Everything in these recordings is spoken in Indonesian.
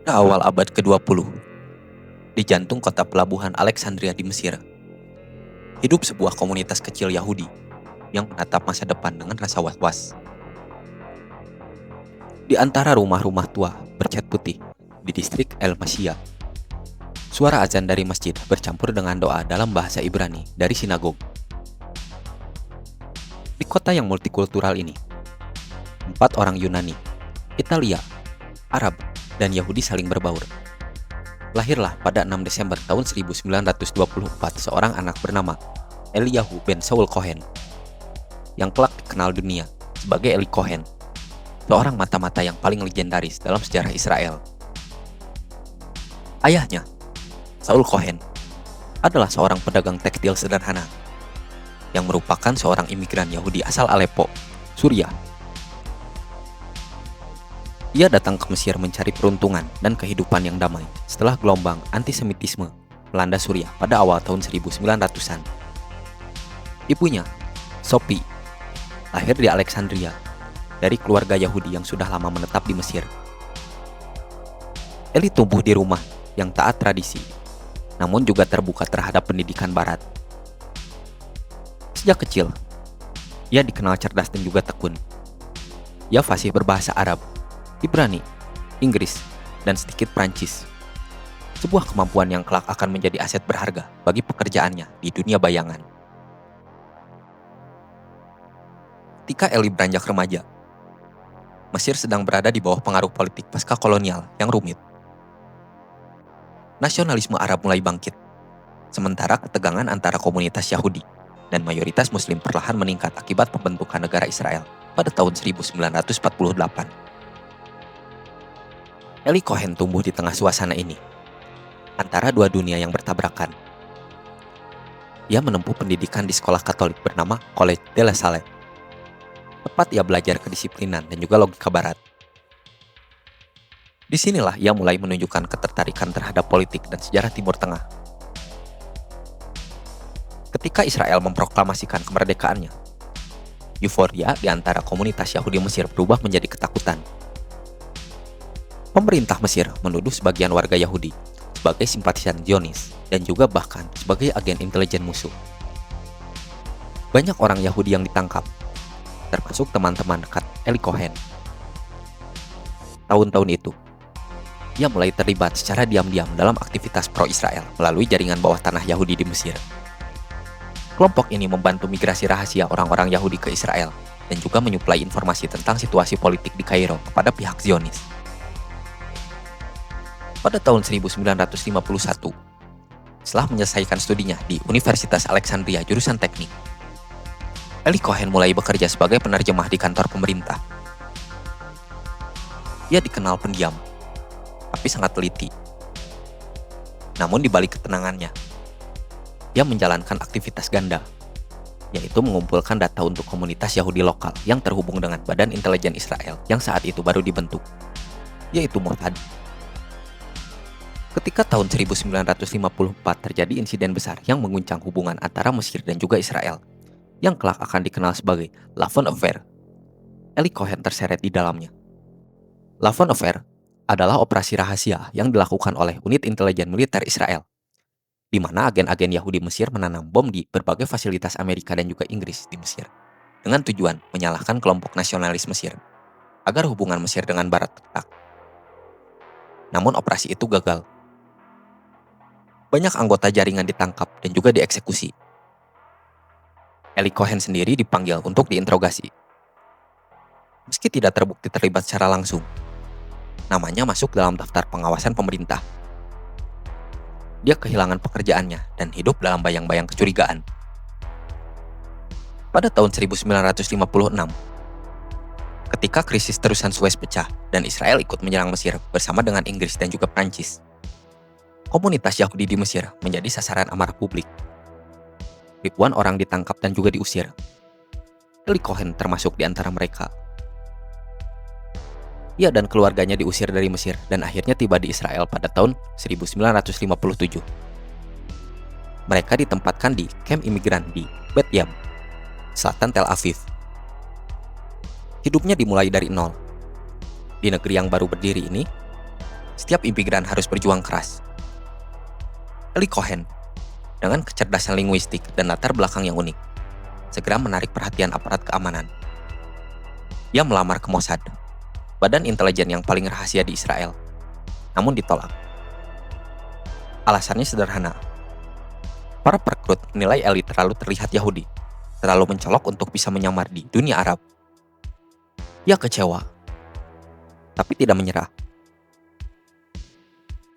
Pada awal abad ke-20, di jantung kota pelabuhan Alexandria di Mesir, hidup sebuah komunitas kecil Yahudi yang menatap masa depan dengan rasa was-was. Di antara rumah-rumah tua bercat putih di distrik El Mashia, suara azan dari masjid bercampur dengan doa dalam bahasa Ibrani dari sinagog. Di kota yang multikultural ini, 4 orang Yunani, Italia, Arab, dan Yahudi saling berbaur. Lahirlah pada 6 Desember tahun 1924 seorang anak bernama Eliyahu ben Saul Cohen, yang kelak dikenal dunia sebagai Eli Cohen, seorang mata-mata yang paling legendaris dalam sejarah Israel. Ayahnya, Saul Cohen, adalah seorang pedagang tekstil sederhana yang merupakan seorang imigran Yahudi asal Aleppo, Suriah. Ia datang ke Mesir mencari peruntungan dan kehidupan yang damai setelah gelombang antisemitisme melanda Suriah pada awal tahun 1900-an. Ibunya, Sophie, lahir di Alexandria dari keluarga Yahudi yang sudah lama menetap di Mesir. Eli tumbuh di rumah yang taat tradisi, namun juga terbuka terhadap pendidikan barat. Sejak kecil, ia dikenal cerdas dan juga tekun. Ia fasih berbahasa Arab, Ibrani, Inggris, dan sedikit Prancis. Sebuah kemampuan yang kelak akan menjadi aset berharga bagi pekerjaannya di dunia bayangan. Ketika Eli beranjak remaja, Mesir sedang berada di bawah pengaruh politik pasca kolonial yang rumit. Nasionalisme Arab mulai bangkit, sementara ketegangan antara komunitas Yahudi dan mayoritas Muslim perlahan meningkat akibat pembentukan negara Israel pada tahun 1948. Eli Cohen tumbuh di tengah suasana ini, antara dua dunia yang bertabrakan. Ia menempuh pendidikan di sekolah Katolik bernama College de la Salle. Tepat ia belajar kedisiplinan dan juga logika barat. Disinilah ia mulai menunjukkan ketertarikan terhadap politik dan sejarah Timur Tengah. Ketika Israel memproklamasikan kemerdekaannya, euforia di antara komunitas Yahudi Mesir berubah menjadi ketakutan. Pemerintah Mesir menuduh sebagian warga Yahudi sebagai simpatisan Zionis dan juga bahkan sebagai agen intelijen musuh. Banyak orang Yahudi yang ditangkap, termasuk teman-teman dekat Eli Cohen. Tahun-tahun itu, ia mulai terlibat secara diam-diam dalam aktivitas pro-Israel melalui jaringan bawah tanah Yahudi di Mesir. Kelompok ini membantu migrasi rahasia orang-orang Yahudi ke Israel dan juga menyuplai informasi tentang situasi politik di Kairo kepada pihak Zionis. Pada tahun 1951, setelah menyelesaikan studinya di Universitas Alexandria jurusan teknik, Eli Cohen mulai bekerja sebagai penerjemah di kantor pemerintah. Ia dikenal pendiam, tapi sangat teliti. Namun di balik ketenangannya, ia menjalankan aktivitas ganda, yaitu mengumpulkan data untuk komunitas Yahudi lokal yang terhubung dengan Badan Intelijen Israel yang saat itu baru dibentuk, yaitu Mossad. Ketika tahun 1954 terjadi insiden besar yang mengguncang hubungan antara Mesir dan juga Israel, yang kelak akan dikenal sebagai Lavon Affair, Eli Cohen terseret di dalamnya. Lavon Affair adalah operasi rahasia yang dilakukan oleh unit intelijen militer Israel, di mana agen-agen Yahudi Mesir menanam bom di berbagai fasilitas Amerika dan juga Inggris di Mesir, dengan tujuan menyalahkan kelompok nasionalis Mesir, agar hubungan Mesir dengan Barat retak. Namun operasi itu gagal. Banyak anggota jaringan ditangkap dan juga dieksekusi. Eli Cohen sendiri dipanggil untuk diinterogasi. Meski tidak terbukti terlibat secara langsung, namanya masuk dalam daftar pengawasan pemerintah. Dia kehilangan pekerjaannya dan hidup dalam bayang-bayang kecurigaan. Pada tahun 1956, ketika krisis terusan Suez pecah dan Israel ikut menyerang Mesir bersama dengan Inggris dan juga Prancis, komunitas Yahudi di Mesir menjadi sasaran amarah publik. Ribuan orang ditangkap dan juga diusir. Eli Cohen termasuk di antara mereka. Ia dan keluarganya diusir dari Mesir dan akhirnya tiba di Israel pada tahun 1957. Mereka ditempatkan di kamp imigran di Bet Yam, selatan Tel Aviv. Hidupnya dimulai dari nol. Di negeri yang baru berdiri ini, Setiap imigran harus berjuang keras. Eli Cohen, dengan kecerdasan linguistik dan latar belakang yang unik, segera menarik perhatian aparat keamanan. Dia melamar ke Mossad, badan intelijen yang paling rahasia di Israel, namun ditolak. Alasannya sederhana. Para perekrut menilai Eli terlalu terlihat Yahudi, terlalu mencolok untuk bisa menyamar di dunia Arab. Ia kecewa, tapi tidak menyerah.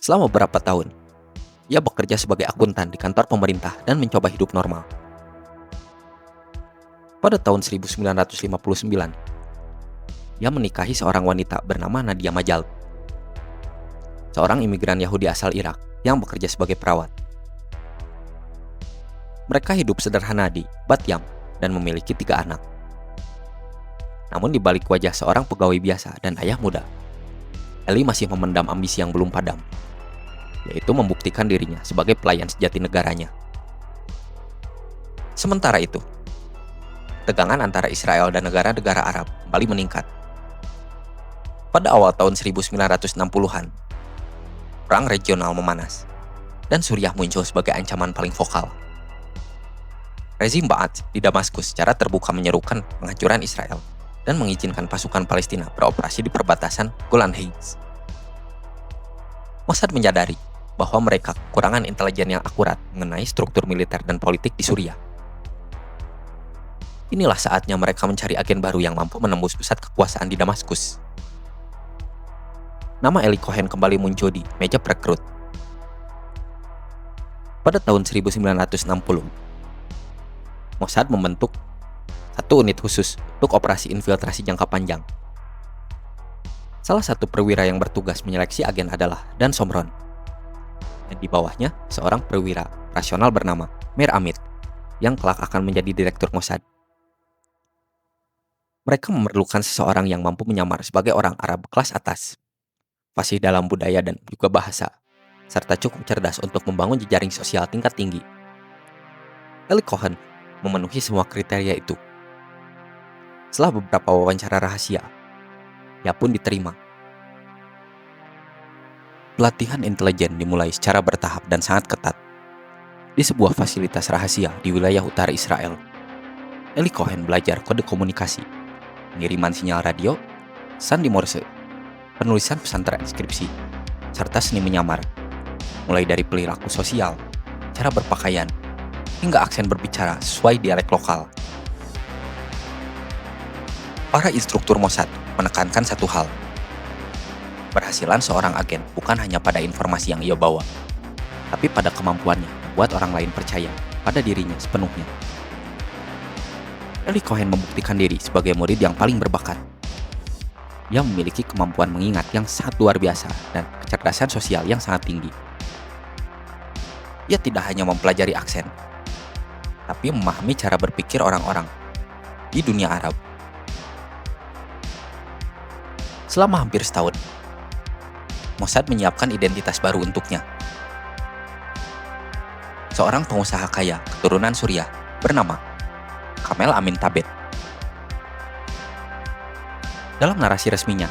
Selama beberapa tahun, ia bekerja sebagai akuntan di kantor pemerintah dan mencoba hidup normal. Pada tahun 1959, ia menikahi seorang wanita bernama Nadia Majal, seorang imigran Yahudi asal Irak yang bekerja sebagai perawat. Mereka hidup sederhana di Bat Yam dan memiliki 3 anak. Namun di balik wajah seorang pegawai biasa dan ayah muda, Eli masih memendam ambisi yang belum padam, yaitu membuktikan dirinya sebagai pelayan sejati negaranya. Sementara itu, tegangan antara Israel dan negara-negara Arab kembali meningkat. Pada awal tahun 1960-an, perang regional memanas, dan Suriah muncul sebagai ancaman paling vokal. Rezim Ba'ath di Damaskus secara terbuka menyerukan penghancuran Israel dan mengizinkan pasukan Palestina beroperasi di perbatasan Golan Heights. Mossad menyadari bahwa mereka kekurangan intelijen yang akurat mengenai struktur militer dan politik di Suriah. Inilah saatnya mereka mencari agen baru yang mampu menembus pusat kekuasaan di Damaskus. Nama Eli Cohen kembali muncul di meja perekrut. Pada tahun 1960, Mossad membentuk satu unit khusus untuk operasi infiltrasi jangka panjang. Salah satu perwira yang bertugas menyeleksi agen adalah Dan Somron. Dan di bawahnya, seorang perwira rasional bernama Meir Amit, yang kelak akan menjadi direktur Mossad. Mereka memerlukan seseorang yang mampu menyamar sebagai orang Arab kelas atas, fasih dalam budaya dan juga bahasa, serta cukup cerdas untuk membangun jejaring sosial tingkat tinggi. Eli Cohen memenuhi semua kriteria itu. Setelah beberapa wawancara rahasia, ia pun diterima. Pelatihan intelijen dimulai secara bertahap dan sangat ketat. Di sebuah fasilitas rahasia di wilayah utara Israel, Eli Cohen belajar kode komunikasi, pengiriman sinyal radio, sandi Morse, penulisan pesan transkripsi, serta seni menyamar, mulai dari perilaku sosial, cara berpakaian, hingga aksen berbicara sesuai dialek lokal. Para instruktur Mossad menekankan satu hal. Berhasilan seorang agen bukan hanya pada informasi yang ia bawa, tapi pada kemampuannya membuat orang lain percaya pada dirinya sepenuhnya. Eli Cohen membuktikan diri sebagai murid yang paling berbakat. Ia memiliki kemampuan mengingat yang sangat luar biasa dan kecerdasan sosial yang sangat tinggi. Ia tidak hanya mempelajari aksen, tapi memahami cara berpikir orang-orang di dunia Arab. Selama hampir setahun, Mossad menyiapkan identitas baru untuknya. Seorang pengusaha kaya keturunan Suriah bernama Kamel Amin Tabet. Dalam narasi resminya,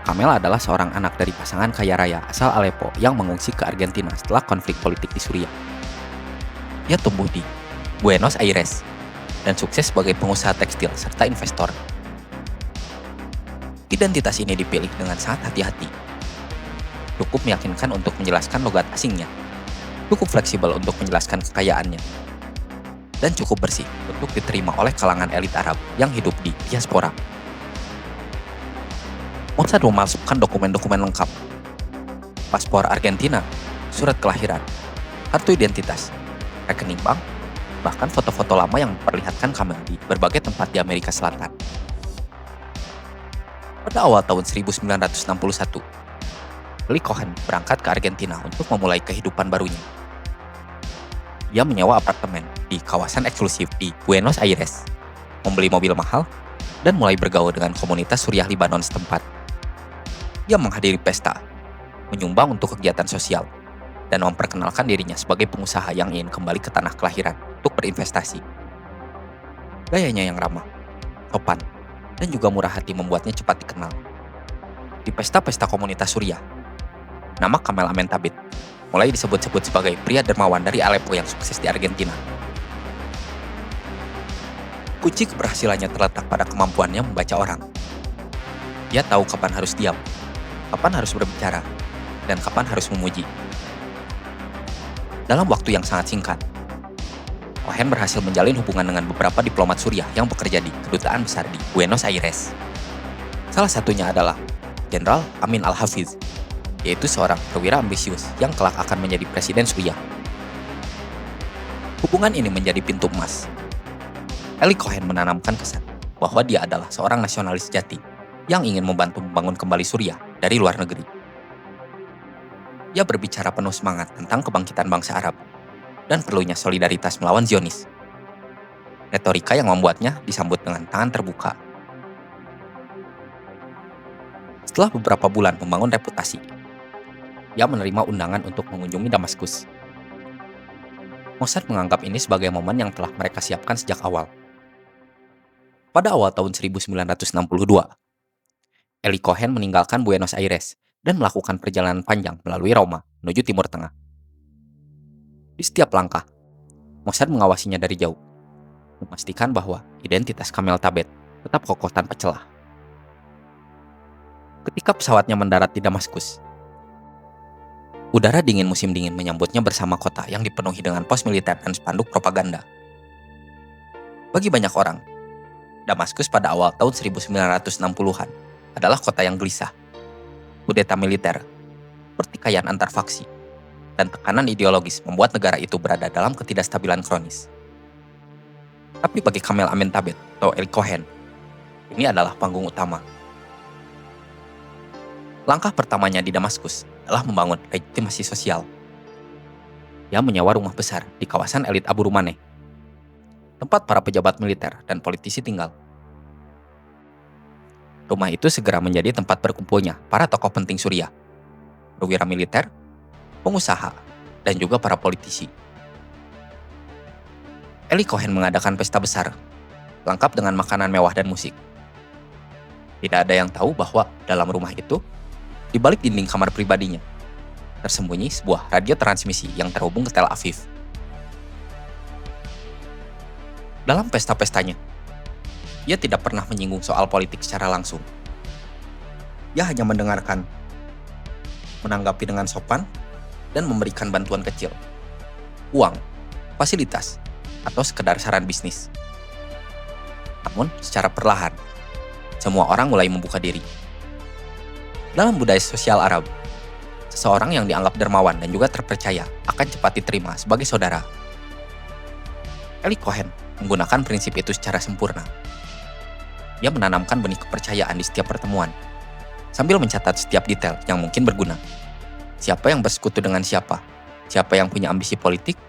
Kamel adalah seorang anak dari pasangan kaya raya asal Aleppo yang mengungsi ke Argentina setelah konflik politik di Suriah. Ia tumbuh di Buenos Aires dan sukses sebagai pengusaha tekstil serta investor. Identitas ini dipilih dengan sangat hati-hati. Cukup meyakinkan untuk menjelaskan logat asingnya, cukup fleksibel untuk menjelaskan kekayaannya, dan cukup bersih untuk diterima oleh kalangan elit Arab yang hidup di diaspora. Mossad memasukkan dokumen-dokumen lengkap, paspor Argentina, surat kelahiran, kartu identitas, rekening bank, bahkan foto-foto lama yang memperlihatkan Kamel di berbagai tempat di Amerika Selatan. Pada awal tahun 1961, Eli Cohen berangkat ke Argentina untuk memulai kehidupan barunya. Ia menyewa apartemen di kawasan eksklusif di Buenos Aires, membeli mobil mahal, dan mulai bergaul dengan komunitas Suriah Libanon setempat. Ia menghadiri pesta, menyumbang untuk kegiatan sosial, dan memperkenalkan dirinya sebagai pengusaha yang ingin kembali ke tanah kelahiran untuk berinvestasi. Gayanya yang ramah, sopan, dan juga murah hati membuatnya cepat dikenal. Di pesta-pesta komunitas Suriah, Nama Kamel Amentabit mulai disebut-sebut sebagai pria dermawan dari Aleppo yang sukses di Argentina. Kunci keberhasilannya terletak pada kemampuannya membaca orang. Dia tahu kapan harus diam, kapan harus berbicara, dan kapan harus memuji. Dalam waktu yang sangat singkat, Cohen berhasil menjalin hubungan dengan beberapa diplomat Suriah yang bekerja di kedutaan besar di Buenos Aires. Salah satunya adalah Jenderal Amin Al-Hafiz, yaitu seorang perwira ambisius yang kelak akan menjadi presiden Suriah. Hubungan ini menjadi pintu emas. Eli Cohen menanamkan kesan bahwa dia adalah seorang nasionalis sejati yang ingin membantu membangun kembali Suriah dari luar negeri. Ia berbicara penuh semangat tentang kebangkitan bangsa Arab dan perlunya solidaritas melawan Zionis. Retorika yang membuatnya disambut dengan tangan terbuka. Setelah beberapa bulan membangun reputasi, ia menerima undangan untuk mengunjungi Damaskus. Mossad menganggap ini sebagai momen yang telah mereka siapkan sejak awal. Pada awal tahun 1962, Eli Cohen meninggalkan Buenos Aires dan melakukan perjalanan panjang melalui Roma menuju Timur Tengah. Di setiap langkah, Mossad mengawasinya dari jauh, memastikan bahwa identitas Kamel Tabet tetap kokoh tanpa celah. Ketika pesawatnya mendarat di Damaskus, udara dingin musim dingin menyambutnya bersama kota yang dipenuhi dengan pos militer dan spanduk propaganda. Bagi banyak orang, Damaskus pada awal tahun 1960-an adalah kota yang gelisah. Kudeta militer, pertikaian antar faksi, dan tekanan ideologis membuat negara itu berada dalam ketidakstabilan kronis. Tapi bagi Kamel Amentabet atau Eli Cohen, ini adalah panggung utama. Langkah pertamanya di Damaskus adalah membangun legitimasi sosial. Ia menyewa rumah besar di kawasan elit Abu Rumaneh, tempat para pejabat militer dan politisi tinggal. Rumah itu segera menjadi tempat berkumpulnya para tokoh penting Suriah, perwira militer, pengusaha, dan juga para politisi. Eli Cohen mengadakan pesta besar, lengkap dengan makanan mewah dan musik. Tidak ada yang tahu bahwa dalam rumah itu, di balik dinding kamar pribadinya, tersembunyi sebuah radio transmisi yang terhubung ke Tel Aviv. Dalam pesta-pestanya, ia tidak pernah menyinggung soal politik secara langsung. Ia hanya mendengarkan, menanggapi dengan sopan, dan memberikan bantuan kecil, uang, fasilitas, atau sekedar saran bisnis. Namun, secara perlahan, semua orang mulai membuka diri. Dalam budaya sosial Arab, seseorang yang dianggap dermawan dan juga terpercaya akan cepat diterima sebagai saudara. Eli Cohen menggunakan prinsip itu secara sempurna. Ia menanamkan benih kepercayaan di setiap pertemuan, sambil mencatat setiap detail yang mungkin berguna. Siapa yang bersekutu dengan siapa yang punya ambisi politik,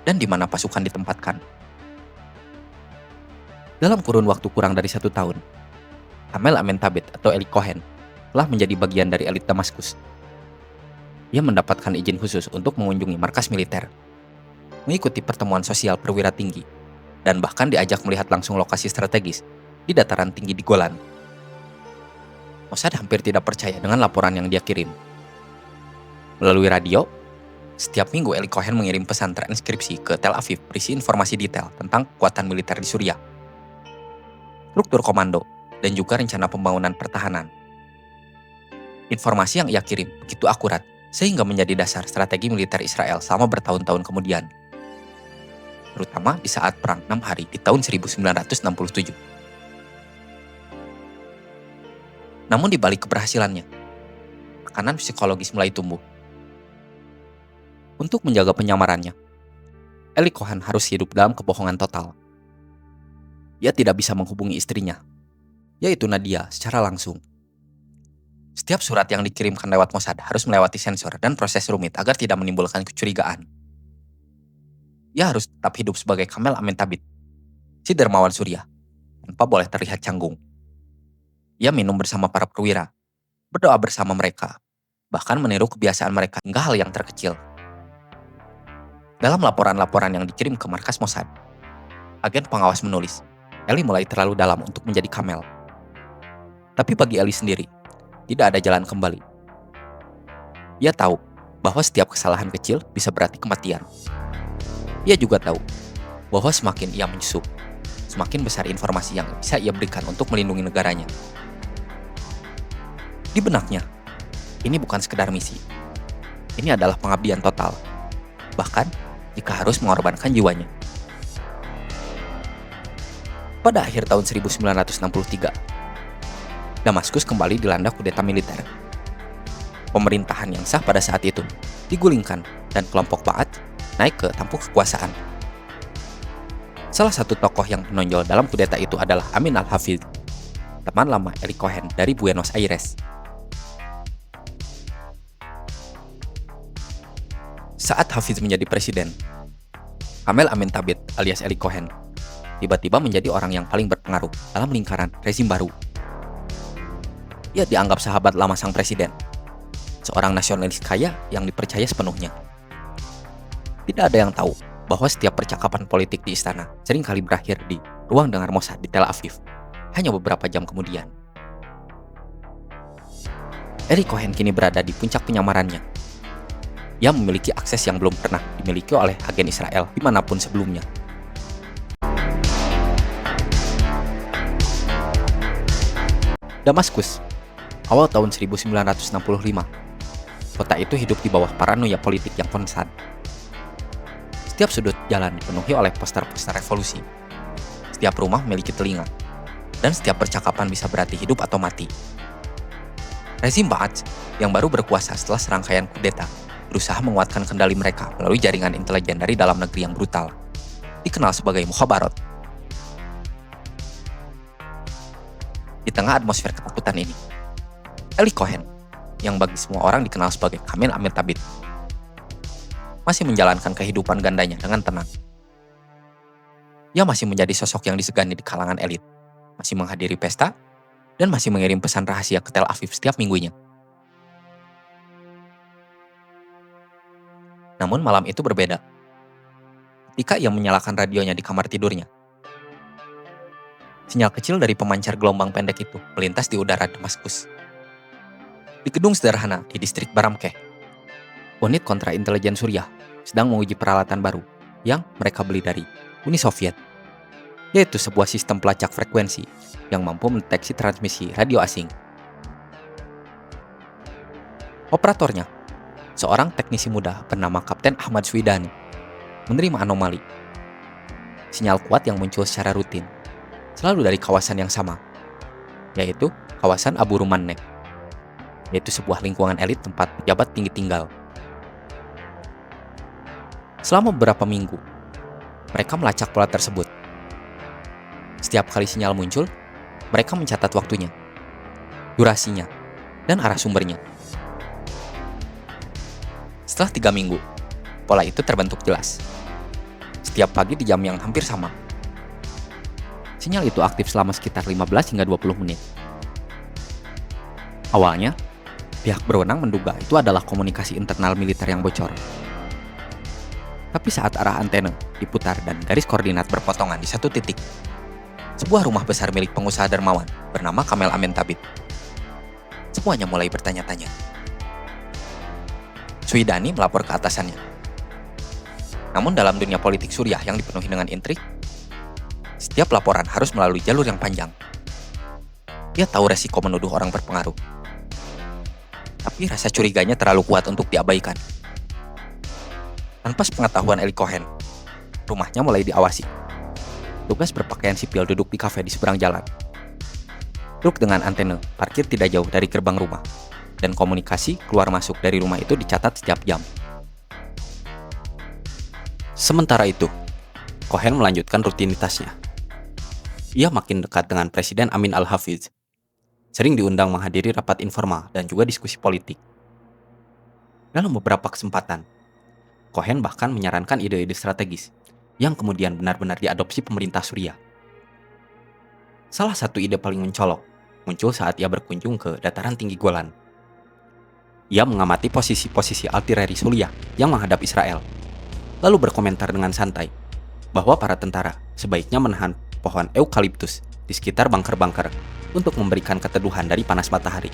dan di mana pasukan ditempatkan. Dalam kurun waktu kurang dari 1 tahun, Kamel Amentabet atau Eli Cohen telah menjadi bagian dari elit Damaskus. Ia mendapatkan izin khusus untuk mengunjungi markas militer, mengikuti pertemuan sosial perwira tinggi, dan bahkan diajak melihat langsung lokasi strategis di dataran tinggi di Golan. Mossad hampir tidak percaya dengan laporan yang dia kirim. Melalui radio, setiap minggu Eli Cohen mengirim pesan transkripsi ke Tel Aviv berisi informasi detail tentang kekuatan militer di Suriah, struktur komando, dan juga rencana pembangunan pertahanan. Informasi yang ia kirim begitu akurat sehingga menjadi dasar strategi militer Israel selama bertahun-tahun kemudian, terutama di saat Perang 6 Hari di tahun 1967. Namun di balik keberhasilannya, tekanan psikologis mulai tumbuh. Untuk menjaga penyamarannya, Eli Cohen harus hidup dalam kebohongan total. Ia tidak bisa menghubungi istrinya, yaitu Nadia, secara langsung. Setiap surat yang dikirimkan lewat Mossad harus melewati sensor dan proses rumit agar tidak menimbulkan kecurigaan. Ia harus tetap hidup sebagai Kamel Amentabet, si dermawan Suriah, tanpa boleh terlihat canggung. Ia minum bersama para perwira, berdoa bersama mereka, bahkan meniru kebiasaan mereka hingga hal yang terkecil. Dalam laporan-laporan yang dikirim ke markas Mossad, agen pengawas menulis, Eli mulai terlalu dalam untuk menjadi Kamel. Tapi bagi Eli sendiri, tidak ada jalan kembali. Ia tahu bahwa setiap kesalahan kecil bisa berarti kematian. Ia juga tahu bahwa semakin ia menyusup, semakin besar informasi yang bisa ia berikan untuk melindungi negaranya. Di benaknya, ini bukan sekedar misi. Ini adalah pengabdian total. Bahkan jika harus mengorbankan jiwanya. Pada akhir tahun 1963, Damaskus kembali dilanda kudeta militer. Pemerintahan yang sah pada saat itu digulingkan dan kelompok Ba'ath naik ke tampuk kekuasaan. Salah satu tokoh yang menonjol dalam kudeta itu adalah Amin al-Hafidh, teman lama Eli Cohen dari Buenos Aires. Saat Hafidh menjadi presiden, Kamel Amin Thabit alias Eli Cohen tiba-tiba menjadi orang yang paling berpengaruh dalam lingkaran rezim baru. Ia dianggap sahabat lama sang presiden, seorang nasionalis kaya yang dipercaya sepenuhnya. Tidak ada yang tahu bahwa setiap percakapan politik di istana seringkali berakhir di ruang dengar Mossad di Tel Aviv, hanya beberapa jam kemudian. Eli Cohen kini berada di puncak penyamarannya. Ia memiliki akses yang belum pernah dimiliki oleh agen Israel dimanapun sebelumnya. Damaskus, awal tahun 1965. Kota itu hidup di bawah paranoia politik yang konstan. Setiap sudut jalan dipenuhi oleh poster-poster revolusi. Setiap rumah memiliki telinga, dan setiap percakapan bisa berarti hidup atau mati. Rezim Ba'ath yang baru berkuasa setelah serangkaian kudeta berusaha menguatkan kendali mereka melalui jaringan intelijen dari dalam negeri yang brutal, dikenal sebagai Mukhabarat. Di tengah atmosfer ketakutan ini, Eli Cohen, yang bagi semua orang dikenal sebagai Kamel Amin Thabit, masih menjalankan kehidupan gandanya dengan tenang. Ia masih menjadi sosok yang disegani di kalangan elit, masih menghadiri pesta, dan masih mengirim pesan rahasia ke Tel Aviv setiap minggunya. Namun malam itu berbeda. Ketika ia menyalakan radionya di kamar tidurnya, sinyal kecil dari pemancar gelombang pendek itu melintas di udara Damaskus. Di gedung sederhana di distrik Baramkeh, unit kontra intelijen Suriah sedang menguji peralatan baru yang mereka beli dari Uni Soviet, yaitu sebuah sistem pelacak frekuensi yang mampu mendeteksi transmisi radio asing. Operatornya, seorang teknisi muda bernama Kapten Ahmad Swidani, menerima anomali. Sinyal kuat yang muncul secara rutin, selalu dari kawasan yang sama, yaitu kawasan Abu Rumanneh, yaitu sebuah lingkungan elit tempat pejabat tinggi tinggal. Selama beberapa minggu, mereka melacak pola tersebut. Setiap kali sinyal muncul, mereka mencatat waktunya, durasinya, dan arah sumbernya. Setelah 3 minggu, pola itu terbentuk jelas. Setiap pagi di jam yang hampir sama. Sinyal itu aktif selama sekitar 15 hingga 20 menit. Awalnya, pihak berwenang menduga itu adalah komunikasi internal militer yang bocor. Tapi saat arah antena diputar dan garis koordinat berpotongan di satu titik, sebuah rumah besar milik pengusaha dermawan bernama Kamel Amin Thabit, semuanya mulai bertanya-tanya. Swidani melapor ke atasannya. Namun dalam dunia politik Suriah yang dipenuhi dengan intrik, setiap laporan harus melalui jalur yang panjang. Dia tahu resiko menuduh orang berpengaruh. Tapi rasa curiganya terlalu kuat untuk diabaikan. Tanpa sepengetahuan Eli Cohen, rumahnya mulai diawasi. Tugas berpakaian sipil duduk di kafe di seberang jalan. Truk dengan antena parkir tidak jauh dari gerbang rumah, dan komunikasi keluar masuk dari rumah itu dicatat setiap jam. Sementara itu, Cohen melanjutkan rutinitasnya. Ia makin dekat dengan Presiden Amin al-Hafidh, sering diundang menghadiri rapat informal dan juga diskusi politik. Dalam beberapa kesempatan, Cohen bahkan menyarankan ide-ide strategis yang kemudian benar-benar diadopsi pemerintah Suriah. Salah satu ide paling mencolok muncul saat ia berkunjung ke dataran tinggi Golan. Ia mengamati posisi-posisi artileri Suriah yang menghadap Israel, lalu berkomentar dengan santai bahwa para tentara sebaiknya menahan pohon eukaliptus di sekitar bunker-bunker untuk memberikan keteduhan dari panas matahari.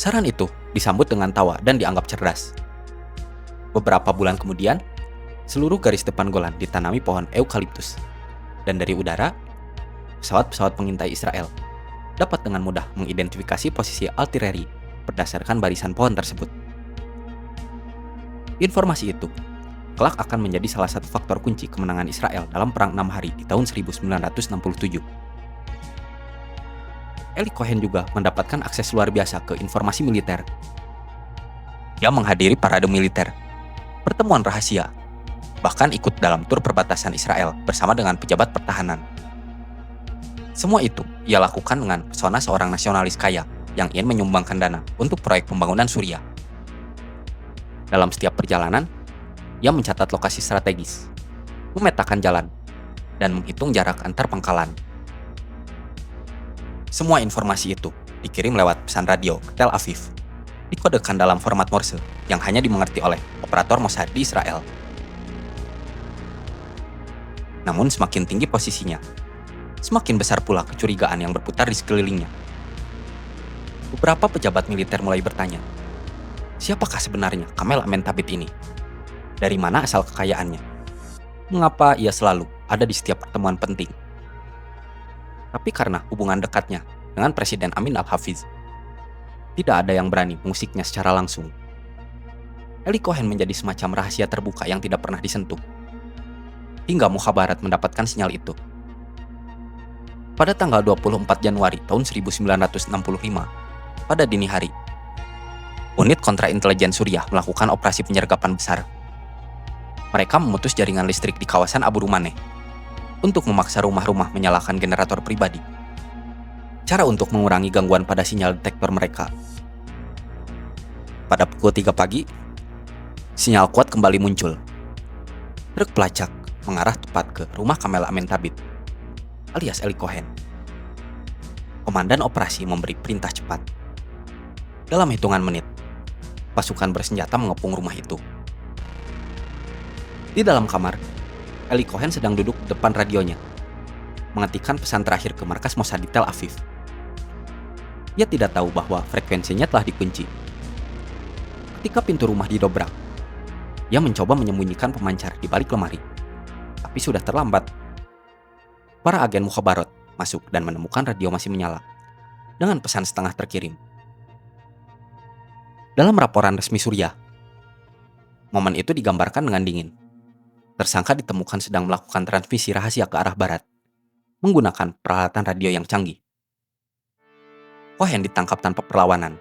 Saran itu disambut dengan tawa dan dianggap cerdas. Beberapa bulan kemudian, seluruh garis depan Golan ditanami pohon eukaliptus. Dan dari udara, pesawat-pesawat pengintai Israel dapat dengan mudah mengidentifikasi posisi artileri berdasarkan barisan pohon tersebut. Informasi itu kelak akan menjadi salah satu faktor kunci kemenangan Israel dalam Perang 6 Hari di tahun 1967. Eli Cohen juga mendapatkan akses luar biasa ke informasi militer. Dia menghadiri parade militer, pertemuan rahasia, bahkan ikut dalam tur perbatasan Israel bersama dengan pejabat pertahanan. Semua itu ia lakukan dengan pesona seorang nasionalis kaya yang ingin menyumbangkan dana untuk proyek pembangunan Suriah. Dalam setiap perjalanan, ia mencatat lokasi strategis, memetakan jalan, dan menghitung jarak antar pangkalan. Semua informasi itu dikirim lewat pesan radio ke Tel Aviv, dikodekan dalam format Morse yang hanya dimengerti oleh operator Mossad di Israel. Namun semakin tinggi posisinya, semakin besar pula kecurigaan yang berputar di sekelilingnya. Beberapa pejabat militer mulai bertanya, siapakah sebenarnya Kamel Amentabit ini? Dari mana asal kekayaannya? Mengapa ia selalu ada di setiap pertemuan penting? Tapi karena hubungan dekatnya dengan Presiden Amin Al-Hafiz, tidak ada yang berani mengusiknya secara langsung. Eli Cohen menjadi semacam rahasia terbuka yang tidak pernah disentuh. Hingga Mukhabarat mendapatkan sinyal itu. Pada tanggal 24 Januari tahun 1965, pada dini hari, unit kontraintelijen Suriah melakukan operasi penyergapan besar. Mereka memutus jaringan listrik di kawasan Abu Rumaneh untuk memaksa rumah-rumah menyalakan generator pribadi. Cara untuk mengurangi gangguan pada sinyal detektor mereka. Pada pukul 3 pagi, sinyal kuat kembali muncul. Truk pelacak mengarah tepat ke rumah Kamel Amentabit, alias Eli Cohen. Komandan operasi memberi perintah cepat. Dalam hitungan menit, pasukan bersenjata mengepung rumah itu. Di dalam kamar, Eli Cohen sedang duduk di depan radionya, mengetikkan pesan terakhir ke markas Mossad di Tel Aviv. Ia tidak tahu bahwa frekuensinya telah dikunci. Ketika pintu rumah didobrak, ia mencoba menyembunyikan pemancar di balik lemari, tapi sudah terlambat. Para agen Mukhabarat masuk dan menemukan radio masih menyala, dengan pesan setengah terkirim. Dalam laporan resmi Suriah, momen itu digambarkan dengan dingin. Tersangka ditemukan sedang melakukan transmisi rahasia ke arah barat, menggunakan peralatan radio yang canggih. Cohen ditangkap tanpa perlawanan.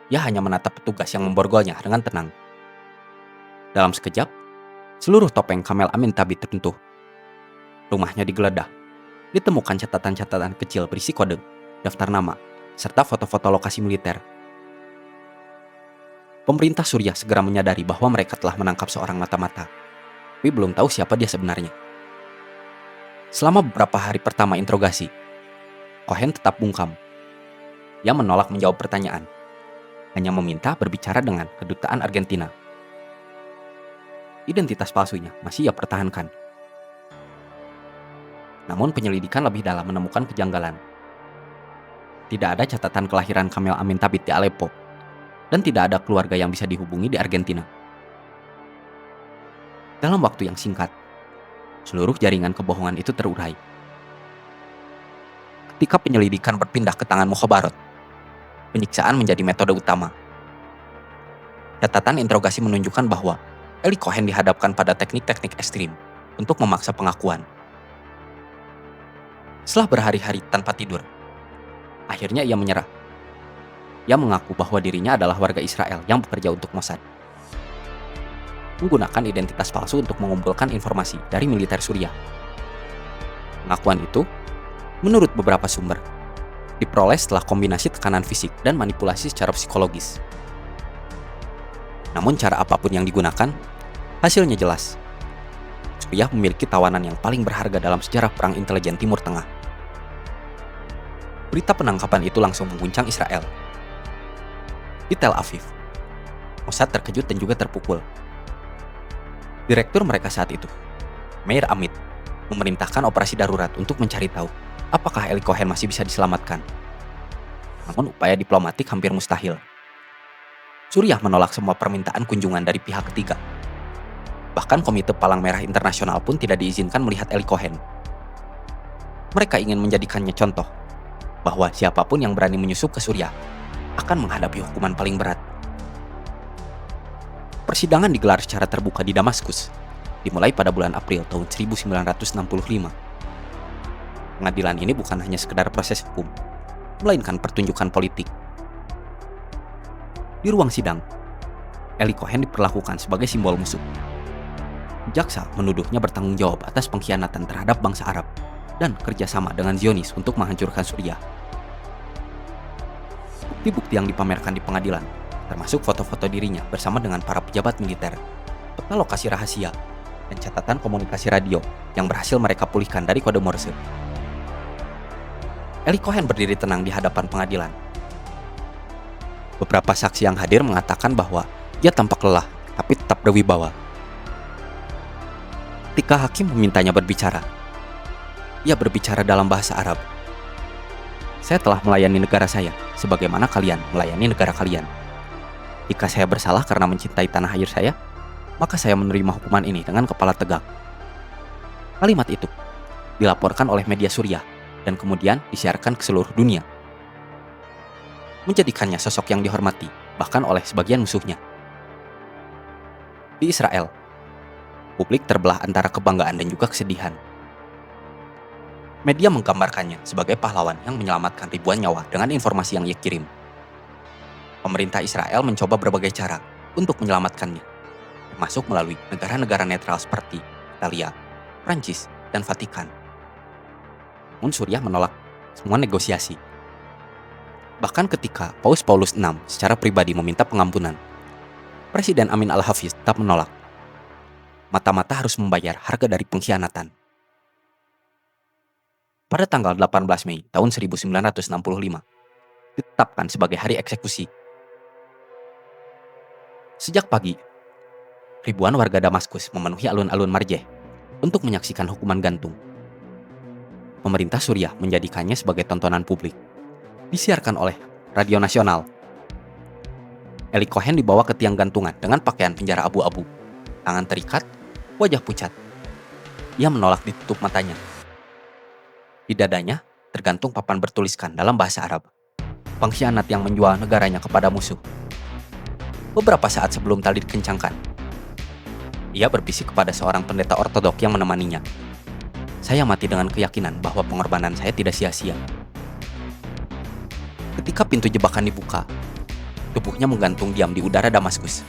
Ia hanya menatap petugas yang memborgolnya dengan tenang. Dalam sekejap, seluruh topeng Kamel Amentabit teruntuh. Rumahnya digeledah. Ditemukan catatan-catatan kecil berisi kode, daftar nama, serta foto-foto lokasi militer. Pemerintah Suriah segera menyadari bahwa mereka telah menangkap seorang mata-mata, tapi belum tahu siapa dia sebenarnya. Selama beberapa hari pertama interogasi, Cohen tetap bungkam. Ia menolak menjawab pertanyaan, hanya meminta berbicara dengan kedutaan Argentina. Identitas palsunya masih ia pertahankan. Namun penyelidikan lebih dalam menemukan kejanggalan. Tidak ada catatan kelahiran Kamel Amentabit di Aleppo, dan tidak ada keluarga yang bisa dihubungi di Argentina. Dalam waktu yang singkat, seluruh jaringan kebohongan itu terurai. Ketika penyelidikan berpindah ke tangan Mukhabarat, penyiksaan menjadi metode utama. Catatan interogasi menunjukkan bahwa Eli Cohen dihadapkan pada teknik-teknik ekstrim untuk memaksa pengakuan. Setelah berhari-hari tanpa tidur, akhirnya ia menyerah. Ia mengaku bahwa dirinya adalah warga Israel yang bekerja untuk Mossad, menggunakan identitas palsu untuk mengumpulkan informasi dari militer Suriah. Pengakuan itu, menurut beberapa sumber, diperoleh setelah kombinasi tekanan fisik dan manipulasi secara psikologis. Namun cara apapun yang digunakan, hasilnya jelas. Suriah memiliki tawanan yang paling berharga dalam sejarah perang intelijen Timur Tengah. Berita penangkapan itu langsung mengguncang Israel. Di Tel Aviv, Mossad terkejut dan juga terpukul. Direktur mereka saat itu, Meir Amit, memerintahkan operasi darurat untuk mencari tahu apakah Eli Cohen masih bisa diselamatkan. namun upaya diplomatik hampir mustahil. Suriah menolak semua permintaan kunjungan dari pihak ketiga. Bahkan Komite Palang Merah Internasional pun tidak diizinkan melihat Eli Cohen. Mereka ingin menjadikannya contoh bahwa siapapun yang berani menyusup ke Suriah akan menghadapi hukuman paling berat. Persidangan digelar secara terbuka di Damaskus, dimulai pada bulan April tahun 1965. Pengadilan ini bukan hanya sekedar proses hukum, melainkan pertunjukan politik. Di ruang sidang, Eli Cohen diperlakukan sebagai simbol musuh. Jaksa menuduhnya bertanggung jawab atas pengkhianatan terhadap bangsa Arab dan kerjasama dengan Zionis untuk menghancurkan Suriah. Bukti-bukti yang dipamerkan di pengadilan, termasuk foto-foto dirinya bersama dengan para pejabat militer, peta lokasi rahasia, dan catatan komunikasi radio yang berhasil mereka pulihkan dari kode Morse. Eli Cohen berdiri tenang di hadapan pengadilan. Beberapa saksi yang hadir mengatakan bahwa ia tampak lelah, tapi tetap berwibawa. Ketika hakim memintanya berbicara, ia berbicara dalam bahasa Arab. Saya telah melayani negara saya, sebagaimana kalian melayani negara kalian. Jika saya bersalah karena mencintai tanah air saya, maka saya menerima hukuman ini dengan kepala tegak. Kalimat itu dilaporkan oleh media Suriah dan kemudian disiarkan ke seluruh dunia, menjadikannya sosok yang dihormati, bahkan oleh sebagian musuhnya. Di Israel, publik terbelah antara kebanggaan dan juga kesedihan. Media menggambarkannya sebagai pahlawan yang menyelamatkan ribuan nyawa dengan informasi yang ia kirim. Pemerintah Israel mencoba berbagai cara untuk menyelamatkannya, termasuk melalui negara-negara netral seperti Italia, Prancis, dan Vatikan. Namun Suriah menolak semua negosiasi. Bahkan ketika Paus Paulus VI secara pribadi meminta pengampunan, Presiden Amin Al-Hafiz tetap menolak. Mata-mata harus membayar harga dari pengkhianatan. Pada tanggal 18 Mei tahun 1965, ditetapkan sebagai hari eksekusi. Sejak pagi, ribuan warga Damaskus memenuhi alun-alun Marjeh untuk menyaksikan hukuman gantung. Pemerintah Suriah menjadikannya sebagai tontonan publik. Disiarkan oleh radio nasional. Eli Cohen dibawa ke tiang gantungan dengan pakaian penjara abu-abu, tangan terikat, wajah pucat. Ia menolak ditutup matanya. Di dadanya tergantung papan bertuliskan dalam bahasa Arab, pengkhianat yang menjual negaranya kepada musuh. Beberapa saat sebelum tali dikencangkan, ia berbisik kepada seorang pendeta ortodok yang menemaninya. Saya mati dengan keyakinan bahwa pengorbanan saya tidak sia-sia. Ketika pintu jebakan dibuka, tubuhnya menggantung diam di udara Damaskus.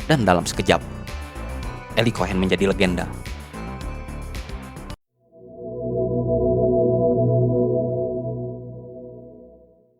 Dan dalam sekejap, Eli Cohen menjadi legenda.